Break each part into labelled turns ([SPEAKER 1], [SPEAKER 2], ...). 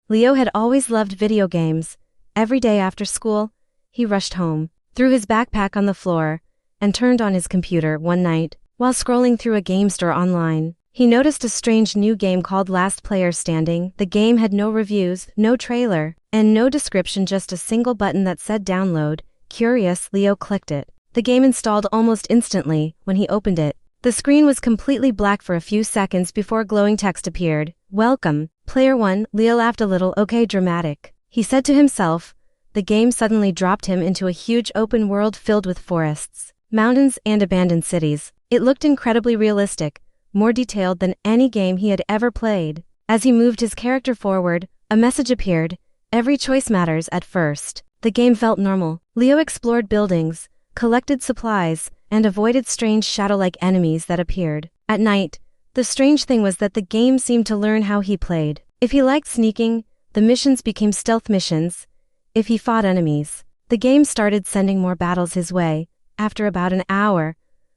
[SPEAKER 1] Leo had always loved video games. Every day after school, he rushed home, threw his backpack on the floor, and turned on his computer one night. While scrolling through a game store online, he noticed a strange new game called Last Player Standing. The game had no reviews, no trailer, and no description, just a single button that said download. Curious, Leo clicked it. The game installed almost instantly. When he opened it, the screen was completely black for a few seconds before glowing text appeared. Welcome, Player 1. Leo laughed a little. Okay, dramatic, he said to himself. The game suddenly dropped him into a huge open world filled with forests, mountains, and abandoned cities. It looked incredibly realistic, more detailed than any game he had ever played. As he moved his character forward, a message appeared. Every choice matters. At first, the game felt normal. Leo explored buildings, collected supplies, and avoided strange shadow-like enemies that appeared. At night, the strange thing was that the game seemed to learn how he played. If he liked sneaking, the missions became stealth missions. If he fought enemies, the game started sending more battles his way. After about an hour,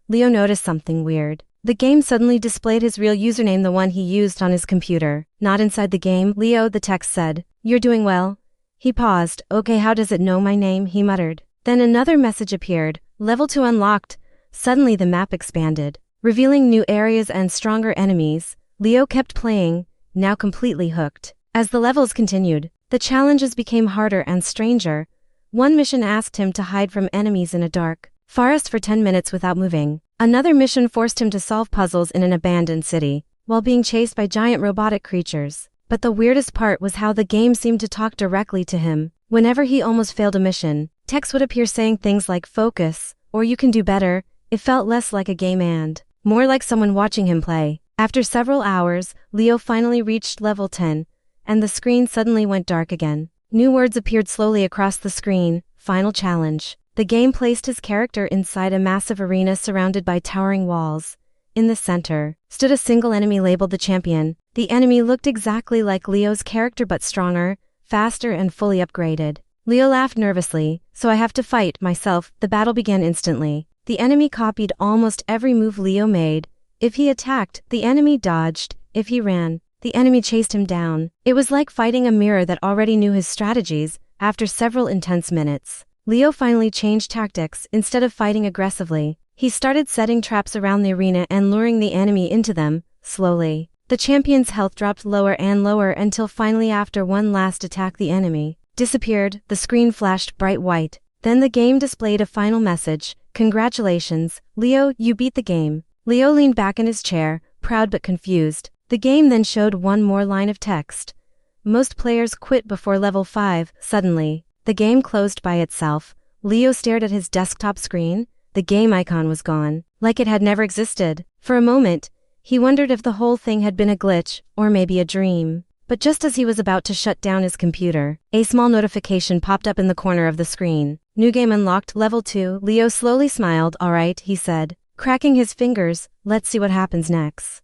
[SPEAKER 1] Leo noticed something weird. The game suddenly displayed his real username, the one he used on his computer. Not inside the game, Leo, the text said. You're doing well. He paused. Okay, how does it know my name? He muttered. Then another message appeared. Level 2 unlocked. Suddenly the map expanded, revealing new areas and stronger enemies. Leo kept playing, now completely hooked. As the levels continued, the challenges became harder and stranger. One mission asked him to hide from enemies in a dark forest for 10 minutes without moving. Another mission forced him to solve puzzles in an abandoned city, while being chased by giant robotic creatures. But the weirdest part was how the game seemed to talk directly to him. Whenever he almost failed a mission, text would appear saying things like focus, or you can do better. It felt less like a game and more like someone watching him play. After several hours, Leo finally reached level 10, and the screen suddenly went dark again. New words appeared slowly across the screen. Final challenge. The game placed his character inside a massive arena surrounded by towering walls. In the center stood a single enemy labeled the Champion. The enemy looked exactly like Leo's character but stronger, faster, and fully upgraded. Leo laughed nervously. So I have to fight myself. The battle began instantly. The enemy copied almost every move Leo made. If he attacked, the enemy dodged. If he ran, the enemy chased him down. It was like fighting a mirror that already knew his strategies. After several intense minutes, Leo finally changed tactics. Instead of fighting aggressively, he started setting traps around the arena and luring the enemy into them. Slowly, the Champion's health dropped lower and lower until finally, after one last attack, the enemy disappeared. The screen flashed bright white. Then the game displayed a final message. Congratulations, Leo, you beat the game. Leo leaned back in his chair, proud but confused. The game then showed one more line of text. Most players quit before level 5. Suddenly, the game closed by itself. Leo stared at his desktop screen. The game icon was gone, like it had never existed. For a moment, he wondered if the whole thing had been a glitch, or maybe a dream. But just as he was about to shut down his computer, a small notification popped up in the corner of the screen. New game unlocked, level 2. Leo slowly smiled. Alright, he said, cracking his fingers, let's see what happens next.